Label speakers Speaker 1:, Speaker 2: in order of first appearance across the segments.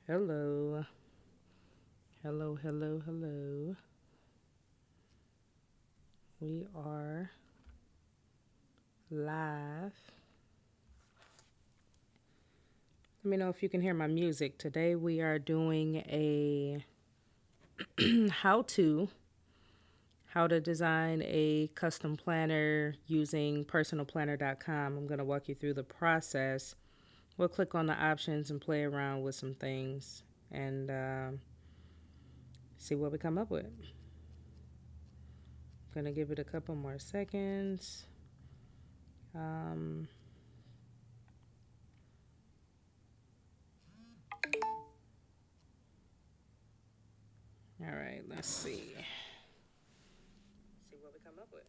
Speaker 1: Hello. Hello, hello, hello. We are live. Let me know if you can hear my music. Today we are doing a how to how to design a custom planner using personalplanner.com. I'm going to walk you through the process. We'll click on the options and play around with some things and see what we come up with. Going to give it a couple more seconds. Um, all right, let's see. See what we come up with.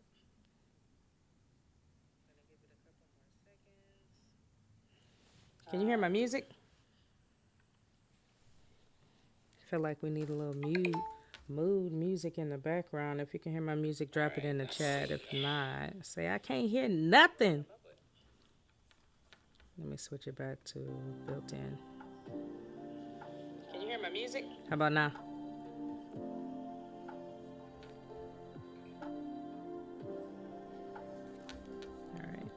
Speaker 1: Can you hear my music? Feel like we need a little mood music in the background. If you can hear my music, drop it in the chat. If not, say I can't hear nothing. Let me switch it back to built in. Can you hear my music? How about now? All right.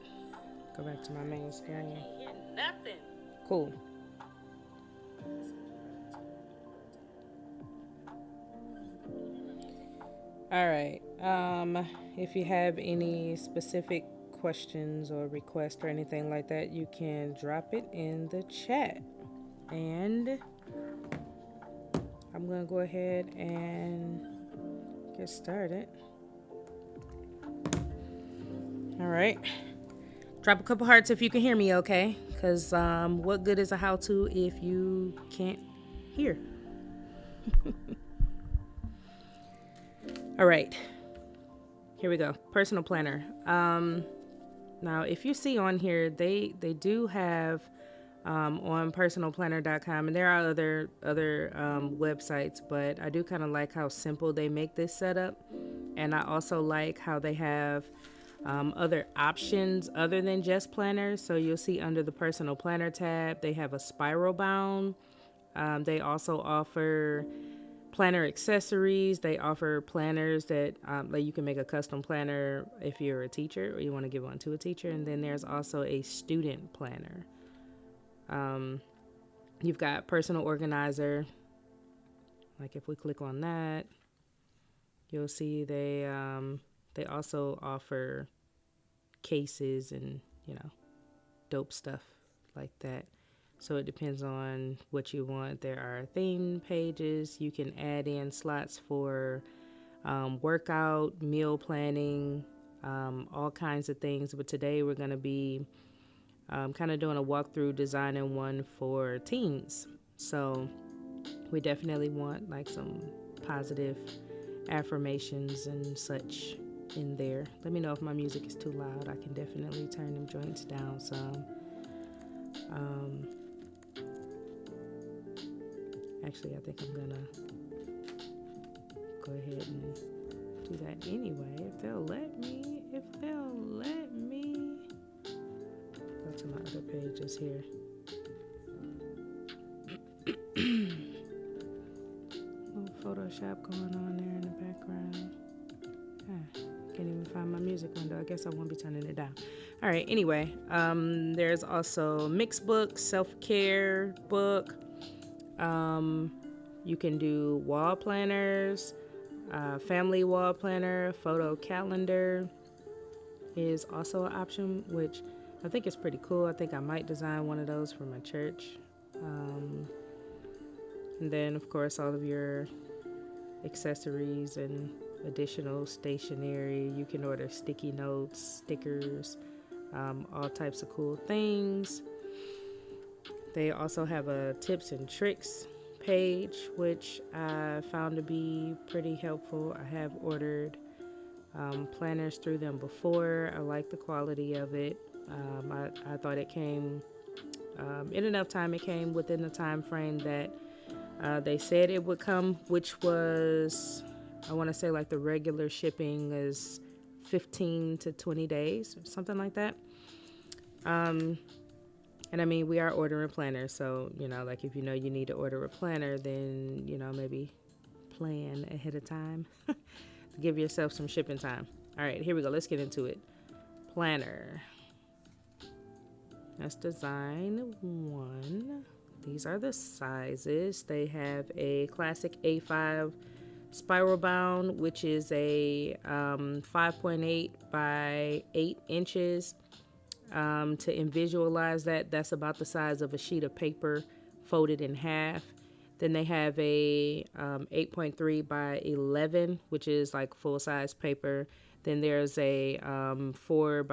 Speaker 1: Go back to my main screen. I can't hear nothing. Cool. All right. If you have any specific questions or requests or anything like that, you can drop it in the chat. And I'm going to go ahead and get started. All right. Drop a couple hearts if you can hear me, okay? Because what good is a how-to if you can't hear? All right. Here we go. Personal planner. Now, if you see on here, they do have on personalplanner.com, and there are other websites, but I do kind of like how simple they make this setup, and I also like how they have other options other than just planners. So you'll see under the personal planner tab, they have a spiral bound. They also offer planner accessories. They offer planners that like you can make a custom planner if you're a teacher or you want to give one to a teacher. And then there's also a student planner. You've got personal organizer. Like if we click on that, you'll see they also offer cases and dope stuff like that. So it depends on what you want. There are theme pages. You can add in slots for workout, meal planning, all kinds of things. But today we're going to be kind of doing a walkthrough designing one for teens. So we definitely want like some positive affirmations and such in there. Let me know if my music is too loud. I can definitely turn them joints down some. Actually, I think I'm gonna go ahead and do that anyway. If they'll let me. Go to my other pages here. Little Photoshop going on there in the background. Can't even find my music window. I guess I won't be turning it down. All right, anyway, there's also mixed book, self-care book. You can do wall planners, family wall planner, photo calendar is also an option, which I think is pretty cool. I think I might design one of those for my church. And then, of course, all of your accessories and additional stationery. You can order sticky notes, stickers, all types of cool things. They also have a tips and tricks page, which I found to be pretty helpful. I have ordered planners through them before. I like the quality of it. I thought it came in enough time. It came within the time frame that they said it would come, which was, I want to say, like the regular shipping is 15 to 20 days or something like that. And I mean, we are ordering planners, so you know, like if you know you need to order a planner, then you know maybe plan ahead of time. Give yourself some shipping time. All right, here we go. Let's get into it. Planner. That's design 1. These are the sizes. They have a classic A5 spiral bound, which is a 5.8 by 8 inches. To visualize that, that's about the size of a sheet of paper folded in half. Then they have a 8.3 by 11, which is like full size paper. Then there's a 4.1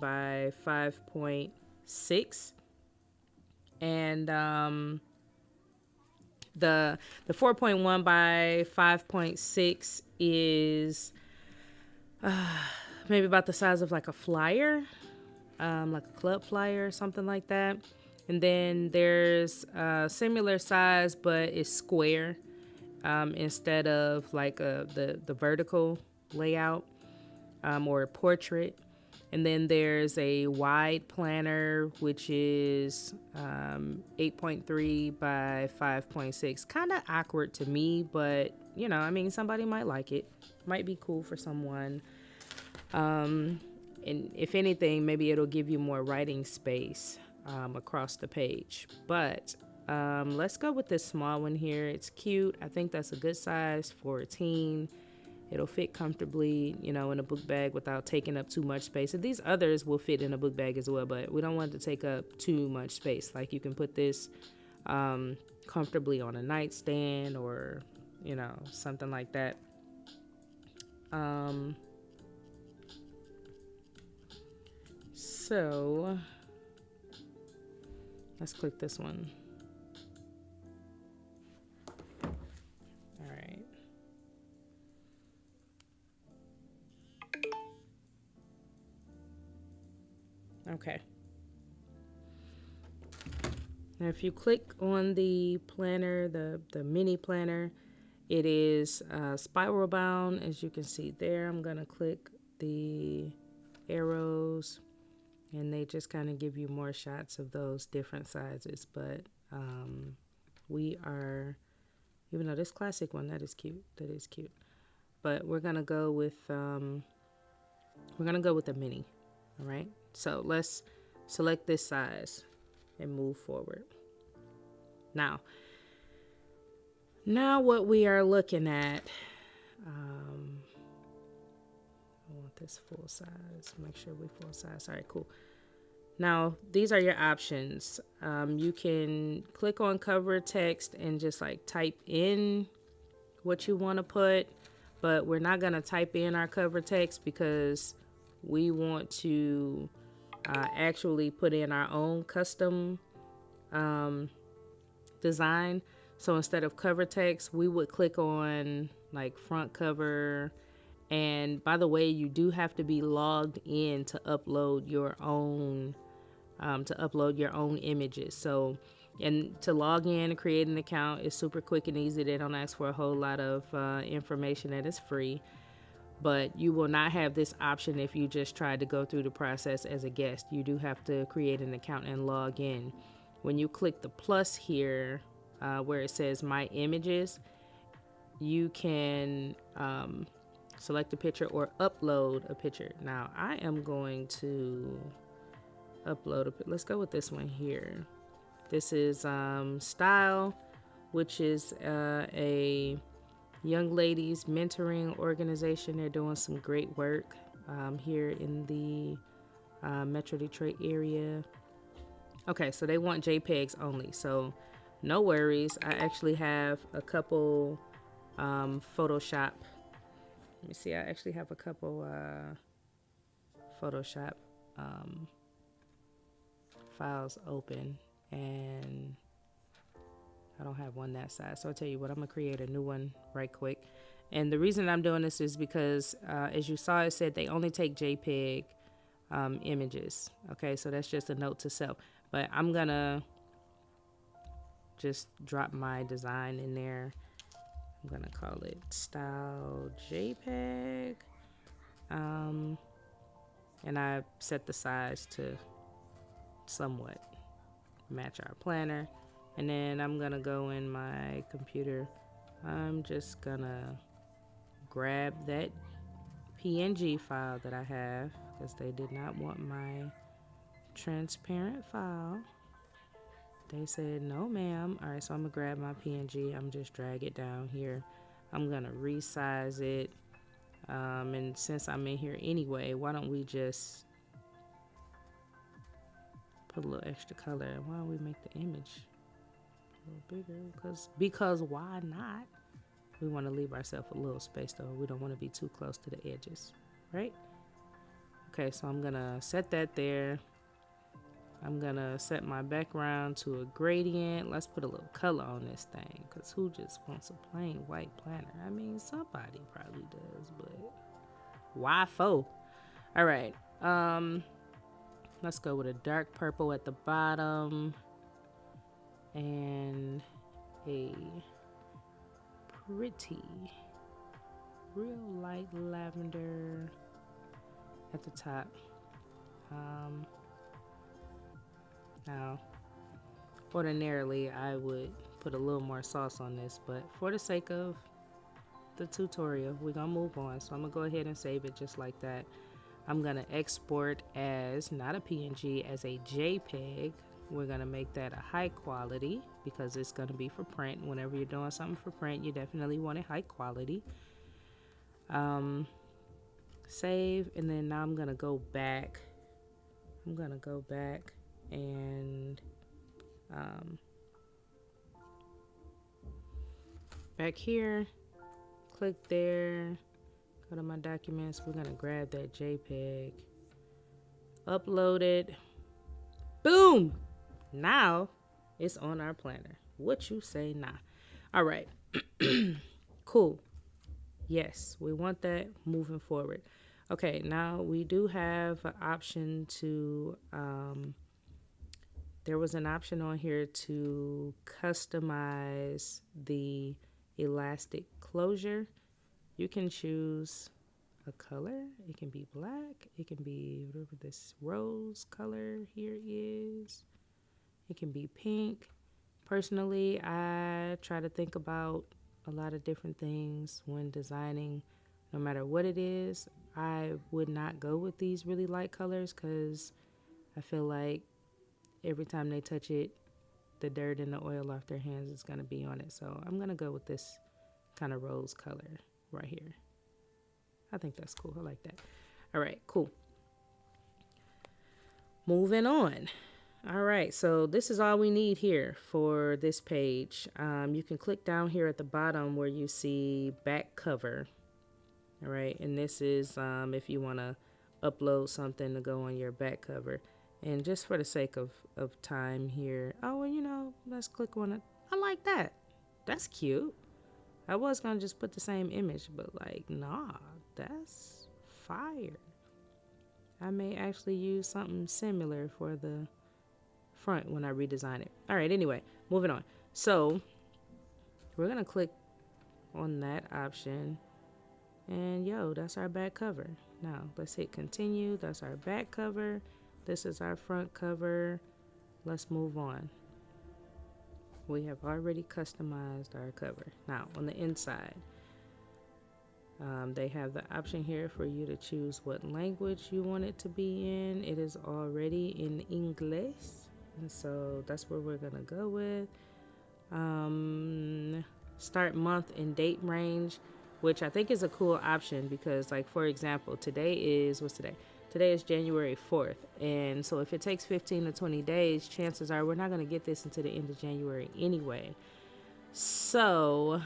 Speaker 1: by 5.6, and the 4.1 by 5.6 is maybe about the size of like a flyer, like a club flyer or something like that. And then there's a similar size, but it's square instead of like the vertical layout or a portrait. And then there's a wide planner, which is 8.3 by 5.6. Kind of awkward to me, but you know, I mean, somebody might like it. Might be cool for someone. And if anything, maybe it'll give you more writing space across the page. But let's go with this small one here. It's cute. I think that's a good size for a teen. It'll fit comfortably, you know, in a book bag without taking up too much space. And these others will fit in a book bag as well, but we don't want it to take up too much space. Like you can put this comfortably on a nightstand or, you know, something like that. So let's click this one. All right. Okay. Now if you click on the planner, the mini planner, it is spiral bound, as you can see there. I'm gonna click the arrows and they just kind of give you more shots of those different sizes. But we are, even though this classic one, that is cute, but we're gonna go with the mini. All right, so let's select this size and move forward. Now what we are looking at, I want this full size. Make sure we full size. All right, cool. Now, these are your options. You can click on cover text and just like type in what you want to put, but we're not going to type in our cover text because we want to actually put in our own custom design. So instead of cover text, we would click on like front cover. And by the way, you do have to be logged in to upload your own images. So, and to log in and create an account is super quick and easy. They don't ask for a whole lot of information, that is free. But you will not have this option if you just try to go through the process as a guest. You do have to create an account and log in. When you click the plus here, where it says My Images, you can select a picture or upload a picture. Now, I am going to upload let's go with this one here. This is Style, which is a young ladies mentoring organization. They're doing some great work here in the Metro Detroit area. Okay, so they want JPEGs only, so no worries. I actually have a couple Photoshop. Let me see. I actually have a couple Photoshop files open, and I don't have one that size. So I'll tell you what, I'm gonna create a new one right quick. And the reason I'm doing this is because as you saw, it said they only take JPEG images. Okay, so that's just a note to self. But I'm gonna just drop my design in there. I'm gonna call it Style JPEG. And I set the size to somewhat match our planner. And then I'm gonna go in my computer. I'm just gonna grab that PNG file that I have because they did not want my transparent file. They said no ma'am. All right, so I'm gonna grab my PNG. I'm just drag it down here. I'm gonna resize it, and since I'm in here anyway, why don't we just put a little extra color? Why don't we make the image a little bigger? Because why not? We want to leave ourselves a little space though. We don't want to be too close to the edges, right? Okay, so I'm gonna set that there. I'm gonna set my background to a gradient. Let's put a little color on this thing, because who just wants a plain white planner? I mean, somebody probably does, but why for? All right, let's go with a dark purple at the bottom and a pretty real light lavender at the top. Now, ordinarily I would put a little more sauce on this, but for the sake of the tutorial, we're gonna move on. So I'm gonna go ahead and save it just like that. I'm gonna export as not a PNG, as a JPEG. We're gonna make that a high quality because it's gonna be for print. Whenever you're doing something for print, you definitely want it high quality. Save, and then now I'm gonna go back. And back here, click there, go to my documents. We're gonna grab that JPEG, upload it, boom. Now it's on our planner. What you say now? All right. Cool. Yes, we want that moving forward. Okay, now we do have an option to there was an option on here to customize the elastic closure. You can choose a color. It can be black. It can be whatever this rose color here is. It can be pink. Personally, I try to think about a lot of different things when designing. No matter what it is, I would not go with these really light colors because I feel like every time they touch it, the dirt and the oil off their hands is going to be on it. So I'm going to go with this kind of rose color right here. I think that's cool. I like that. All right, cool. Moving on. All right, so this is all we need here for this page. You can click down here at the bottom where you see back cover. All right, and this is if you want to upload something to go on your back cover. And just for the sake of time here, oh, well, you know, let's click on it. I like that. That's cute. I was going to just put the same image, but like, nah, that's fire. I may actually use something similar for the front when I redesign it. All right, anyway, moving on. So we're going to click on that option. And yo, that's our back cover. Now let's hit continue. That's our back cover. This is our front cover. Let's move on. We have already customized our cover. Now on the inside, they have the option here for you to choose what language you want it to be in. It is already in English, and so that's where we're gonna go with. Start month and date range, which I think is a cool option because, like, for example, today is, what's today? Today is January 4th. And so if it takes 15 to 20 days, chances are we're not going to get this until the end of January anyway. So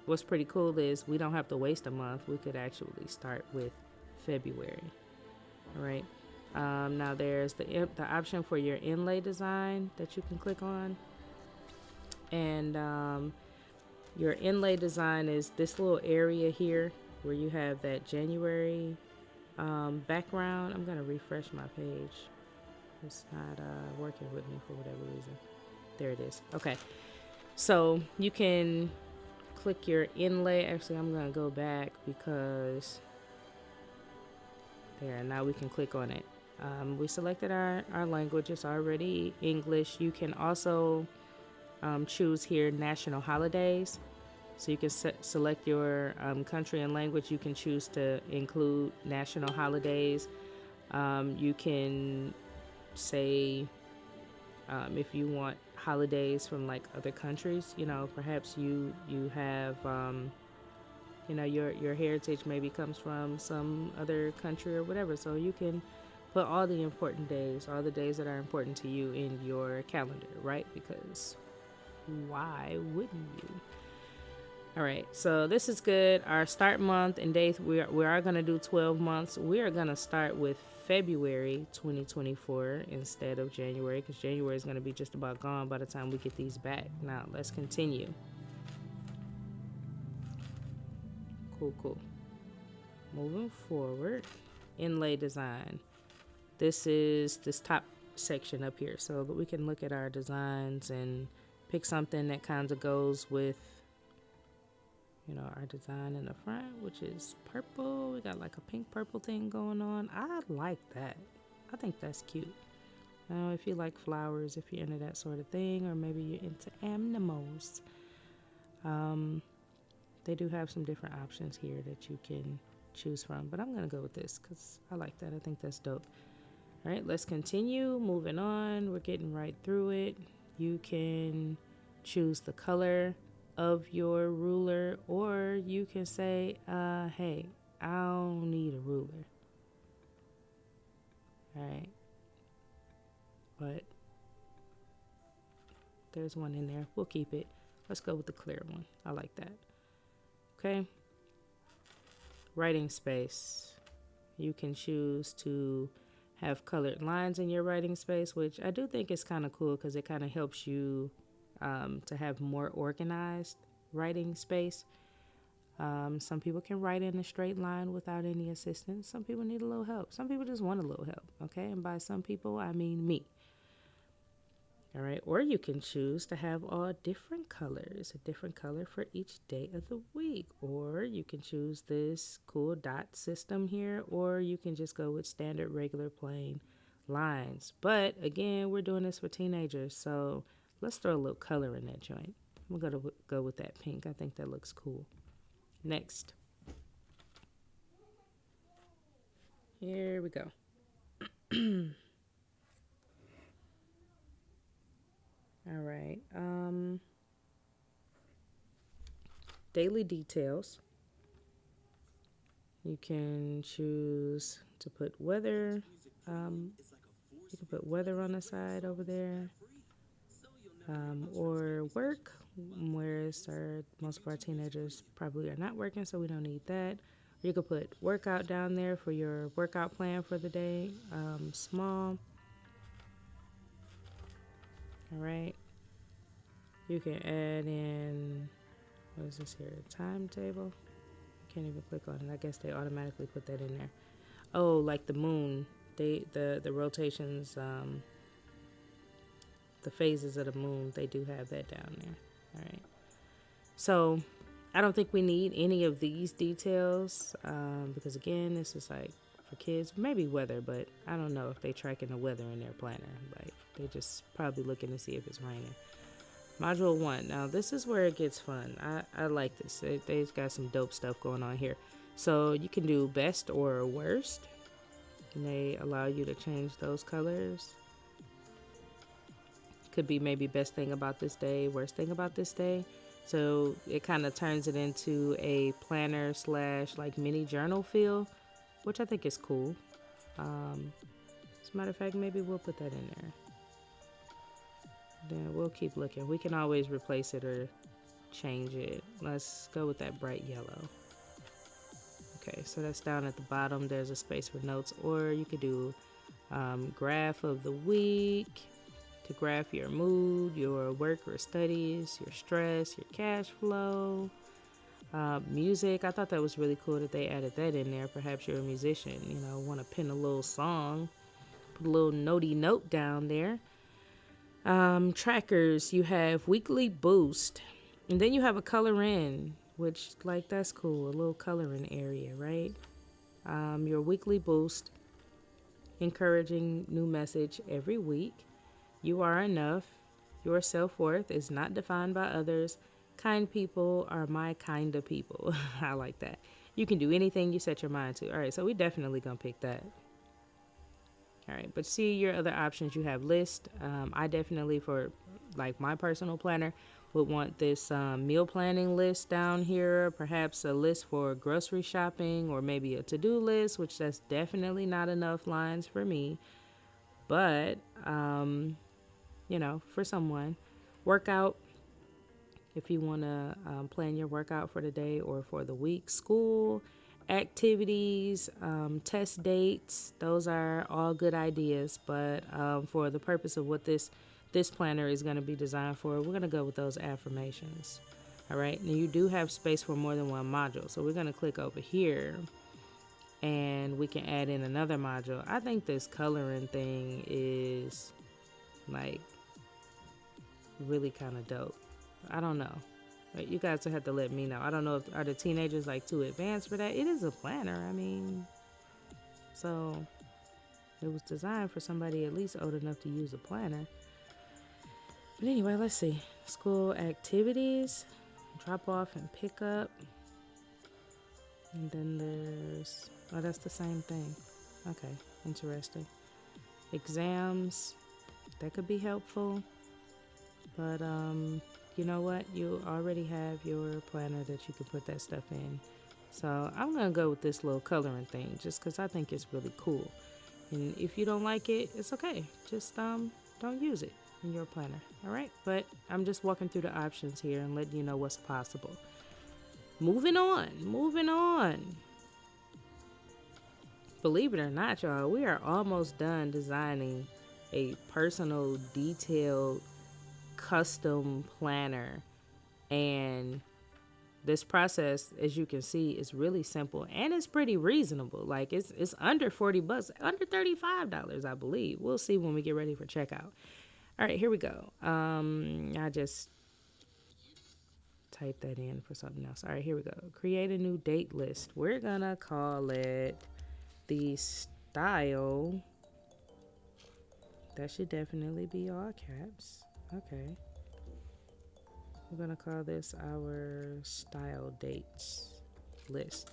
Speaker 1: what's pretty cool is we don't have to waste a month. We could actually start with February. All right. Now there's the option for your inlay design that you can click on. And your inlay design is this little area here where you have that January background. I'm going to refresh my page. It's not working with me for whatever reason. There it is. Okay. So you can click your inlay. Actually, I'm going to go back because there. Now we can click on it. We selected our language. It's already English. You can also choose here national holidays. So you can select your country and language. You can choose to include national holidays. You can say if you want holidays from like other countries. Perhaps you have your heritage maybe comes from some other country or whatever. So you can put all the important days, all the days that are important to you in your calendar, right? Because why wouldn't you? All right, so this is good. Our start month and date, we are going to do 12 months. We are going to start with February 2024 instead of January, because January is going to be just about gone by the time we get these back. Now, let's continue. Cool. Moving forward, inlay design. This is this top section up here, so that we can look at our designs and pick something that kind of goes with our design in the front, which is purple. We got like a pink purple thing going on. I like that. I think that's cute. Now, if you like flowers, if you're into that sort of thing, or maybe you're into animals, they do have some different options here that you can choose from. But I'm going to go with this because I like that. I think that's dope. All right, let's continue. Moving on. We're getting right through it. You can choose the color of your ruler, or you can say, hey, I don't need a ruler. All right. But there's one in there. We'll keep it. Let's go with the clear one. I like that. Okay. Writing space. You can choose to have colored lines in your writing space, which I do think is kind of cool because it kind of helps you to have more organized writing space. Some people can write in a straight line without any assistance. Some people need a little help. Some people just want a little help, okay? And by some people, I mean me. All right, or you can choose to have all different colors, a different color for each day of the week. Or you can choose this cool dot system here, or you can just go with standard, regular, plain lines. But again, we're doing this for teenagers, so let's throw a little color in that joint. I'm going to go with that pink. I think that looks cool. Next. Here we go. All right. Daily details. You can choose to put weather. You can put weather on the side over there. Or work, whereas most of our teenagers probably are not working, so we don't need that. You could put workout down there for your workout plan for the day, small. All right. You can add in, what is this here, timetable? I can't even click on it. I guess they automatically put that in there. Oh, like the moon, the rotations, the phases of the moon, they do have that down there. All right. So I don't think we need any of these details because, again, this is like for kids, maybe weather, but I don't know if they tracking the weather in their planner. Like they just probably looking to see if it's raining. Module 1. Now, this is where it gets fun. I like this. They've got some dope stuff going on here. So you can do best or worst. And they allow you to change those colors. Could be maybe best thing about this day, worst thing about this day. So it kind of turns it into a planner / like mini journal feel, which I think is cool. As a matter of fact, maybe we'll put that in there. Then we'll keep looking. We can always replace it or change it. Let's go with that bright yellow. Okay, so that's down at the bottom. There's a space for notes, or you could do graph of the week to graph your mood, your work or studies, your stress, your cash flow, music. I thought that was really cool that they added that in there. Perhaps you're a musician, want to pin a little song, put a little notey note down there. Trackers, you have weekly boost, and then you have a color in, which like that's cool, a little coloring area, right? Your weekly boost, encouraging new message every week. You are enough. Your self worth is not defined by others. Kind people are my kind of people. I like that. You can do anything you set your mind to. All right, so we definitely gonna pick that. All right, but see your other options. You have list. I definitely, for like my personal planner, would want this meal planning list down here. Perhaps a list for grocery shopping, or maybe a to-do list, which that's definitely not enough lines for me. But for someone, workout. If you want to plan your workout for the day or for the week, school, activities, test dates, those are all good ideas. But for the purpose of what this planner is going to be designed for, we're going to go with those affirmations. All right. Now you do have space for more than one module. So we're going to click over here and we can add in another module. I think this coloring thing is like really kind of dope. I don't know. But you guys will have to let me know. I don't know if are the teenagers like too advanced for that. It is a planner. I mean, so it was designed for somebody at least old enough to use a planner. But anyway, let's see. School activities, drop off and pick up. And then there's, oh, that's the same thing. Okay, interesting. Exams, that could be helpful. But you know what? You already have your planner that you can put that stuff in. So I'm going to go with this little coloring thing just because I think it's really cool. And if you don't like it, it's okay. Just don't use it in your planner. All right? But I'm just walking through the options here and letting you know what's possible. Moving on. Believe it or not, y'all, we are almost done designing a personal, detailed, custom planner, and this process, as you can see, is really simple and it's pretty reasonable. Like it's under $40, under $35, I believe. We'll see when we get ready for checkout. All right, here we go. I just typed that in for something else. All right, here we go. Create a new date list. We're gonna call it the style. That should definitely be all caps. Okay. We're going to call this our style dates list.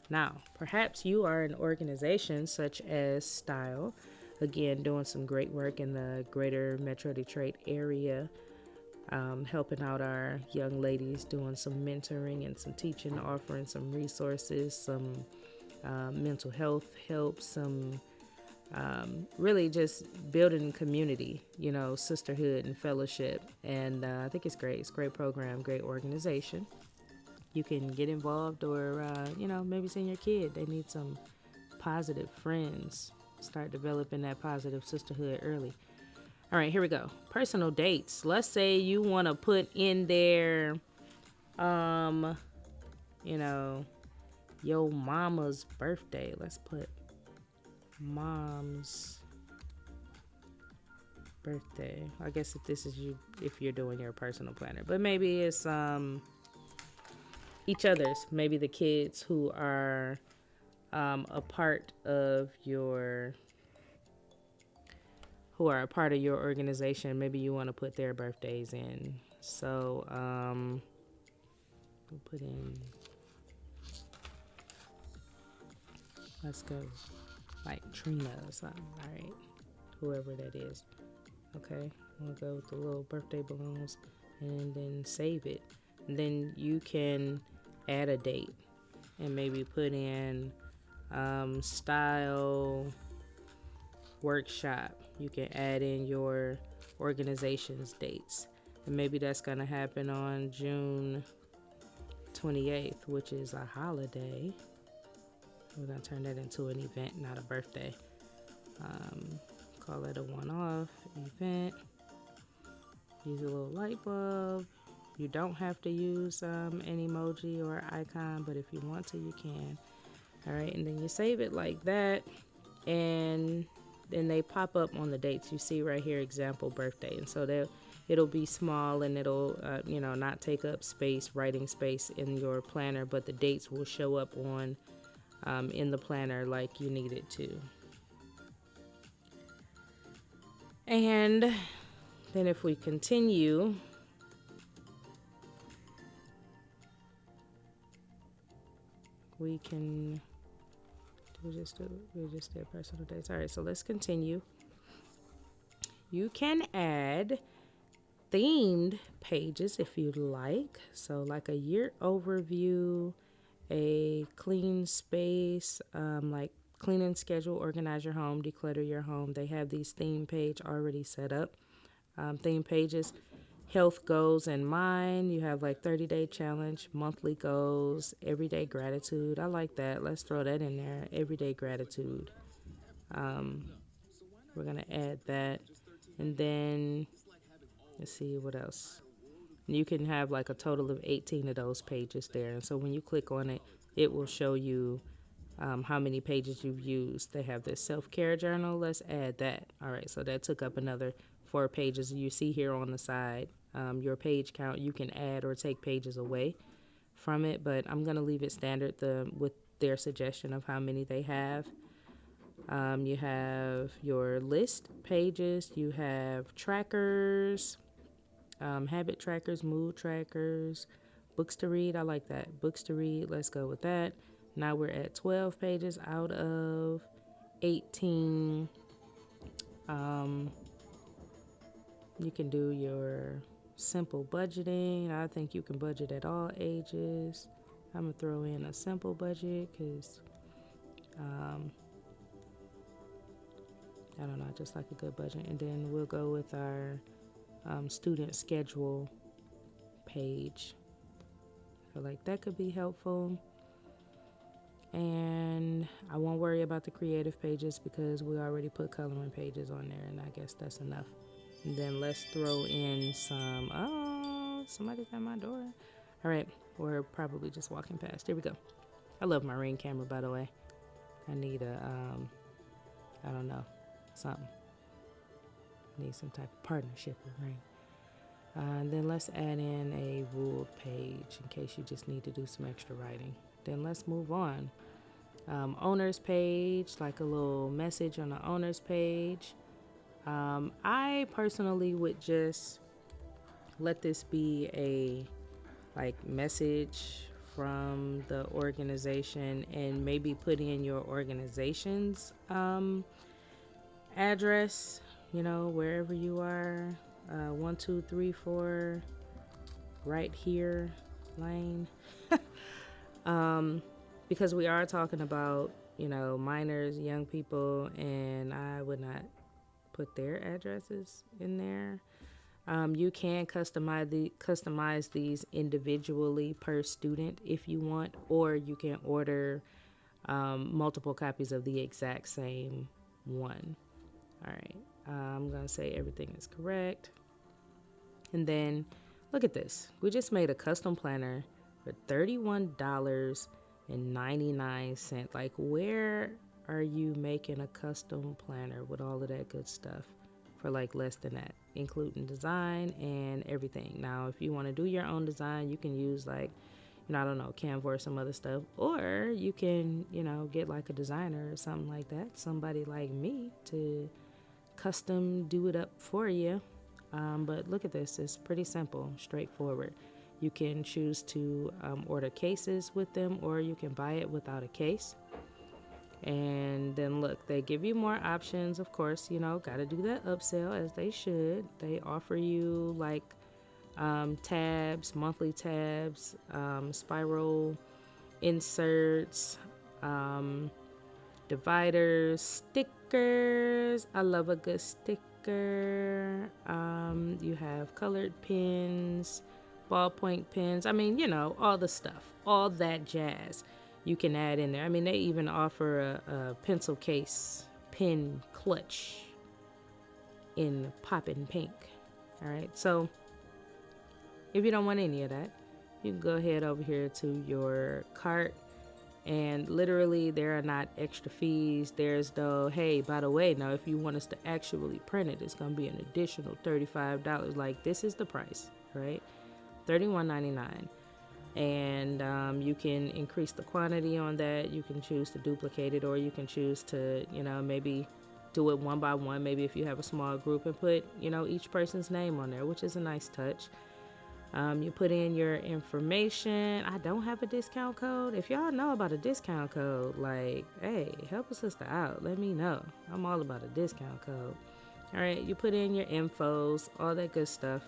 Speaker 1: Now, perhaps you are an organization such as Style, again, doing some great work in the greater Metro Detroit area, helping out our young ladies, doing some mentoring and some teaching, offering some resources, some mental health help, some really just building community, sisterhood and fellowship. And I think it's great. It's a great program, great organization. You can get involved or, maybe send your kid. They need some positive friends. Start developing that positive sisterhood early. All right, here we go. Personal dates. Let's say you want to put in there, your mama's birthday. Let's put mom's birthday. I guess if you're doing your personal planner, but maybe it's each other's, maybe the kids who are a part of your organization. Maybe you want to put their birthdays in. So we'll put in, let's go like Trina or something. All right, whoever that is. Okay, we'll go with the little birthday balloons and then save it. And then you can add a date and maybe put in style workshop. You can add in your organization's dates, and maybe that's going to happen on June 28th, which is a holiday. We're going to turn that into an event, not a birthday. Call it a one-off event. Use a little light bulb. You don't have to use an emoji or icon, but if you want to, you can. All right, and then you save it like that, and then they pop up on the dates. You see right here, example birthday, and so it'll be small and it'll not take up writing space in your planner, but the dates will show up on in the planner like you need it to. And then if we continue, we can we just did personal dates. All right, so let's continue. You can add themed pages if you'd like. So like a year overview, a clean space, like clean and schedule, organize your home, declutter your home. They have these theme page already set up. Theme pages, health goals in mind. You have like 30-day challenge, monthly goals, everyday gratitude. I like that. Let's throw that in there. Everyday gratitude. We're going to add that. And then let's see what else. You can have like a total of 18 of those pages there. And so when you click on it, it will show you how many pages you've used. They have this self-care journal. Let's add that. All right, so that took up another 4 pages. You see here on the side, your page count. You can add or take pages away from it, but I'm going to leave it standard with their suggestion of how many they have. You have your list pages. You have trackers, habit trackers, mood trackers, books to read. I like that. Books to read. Let's go with that. Now we're at 12 pages out of 18. You can do your simple budgeting. I think you can budget at all ages. I'm going to throw in a simple budget because, I don't know, I just like a good budget. And then we'll go with our student schedule page. I feel like that could be helpful. And I won't worry about the creative pages because we already put coloring pages on there, and I guess that's enough. And then let's throw in some, oh, somebody's at my door. All right, we're probably just walking past. Here we go. I love my Ring camera, by the way. I need I don't know, something. Need some type of partnership with Ring. And then let's add in a ruled page in case you just need to do some extra writing. Then let's move on. Owner's page, like a little message on the owner's page. I personally would just let this be a like message from the organization and maybe put in your organization's address, wherever you are. 1, 2, 3, 4 right here lane. Because we are talking about, minors, young people, and I would not put their addresses in there. You can customize these individually per student if you want, or you can order multiple copies of the exact same one. All right, I'm going to say everything is correct. And then look at this. We just made a custom planner for $31.99. Like, where are you making a custom planner with all of that good stuff for like less than that, including design and everything? Now, if you want to do your own design, you can use like, I don't know, Canva or some other stuff, or you can, get like a designer or something like that, somebody like me to custom do it up for you. But look at this, it's pretty simple, straightforward. You can choose to order cases with them, or you can buy it without a case. And then look, they give you more options, of course, got to do that upsell as they should. They offer you like tabs, monthly tabs, spiral inserts, dividers, stickers. I love a good sticker. You have colored pens, ballpoint pens. I mean, all the stuff, all that jazz you can add in there. I mean, they even offer a pencil case, pen clutch in poppin' pink. All right, so if you don't want any of that, you can go ahead over here to your cart. And literally, there are not extra fees. There's no, hey, by the way, now if you want us to actually print it, it's going to be an additional $35. Like, this is the price, right? $31.99. And you can increase the quantity on that. You can choose to duplicate it, or you can choose to, maybe do it one by one, maybe if you have a small group, and put, each person's name on there, which is a nice touch. You put in your information. I don't have a discount code. If y'all know about a discount code, like, hey, help a sister out. Let me know. I'm all about a discount code. All right, you put in your infos, all that good stuff.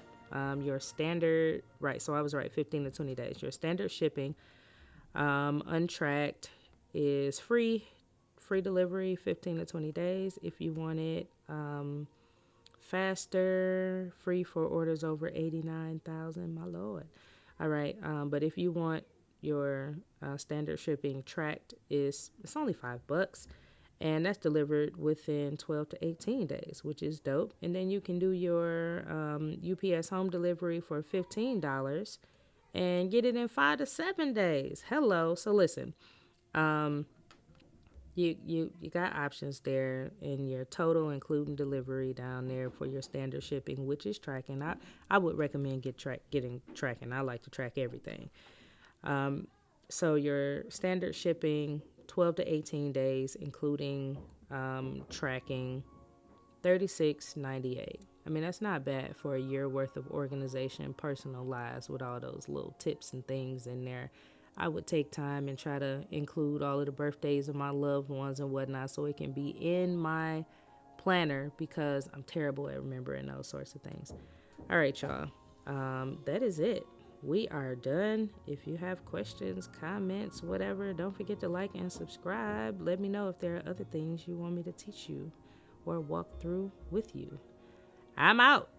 Speaker 1: Your standard, right, so I was right, 15 to 20 days. Your standard shipping, untracked, is free delivery, 15 to 20 days. If you want it faster, free for orders over 89,000, my lord. All right, but if you want your standard shipping tracked, it's only $5, and that's delivered within 12 to 18 days, which is dope. And then you can do your UPS home delivery for $15 and get it in 5 to 7 days. Hello. So listen, you got options there in your total, including delivery, down there for your standard shipping, which is tracking. I would recommend getting tracking. I like to track everything. So your standard shipping, 12 to 18 days, including tracking, $36.98. I mean, that's not bad for a year worth of organization, personalized with all those little tips and things in there. I would take time and try to include all of the birthdays of my loved ones and whatnot, so it can be in my planner, because I'm terrible at remembering those sorts of things. All right, y'all. That is it. We are done. If you have questions, comments, whatever, don't forget to like and subscribe. Let me know if there are other things you want me to teach you or walk through with you. I'm out.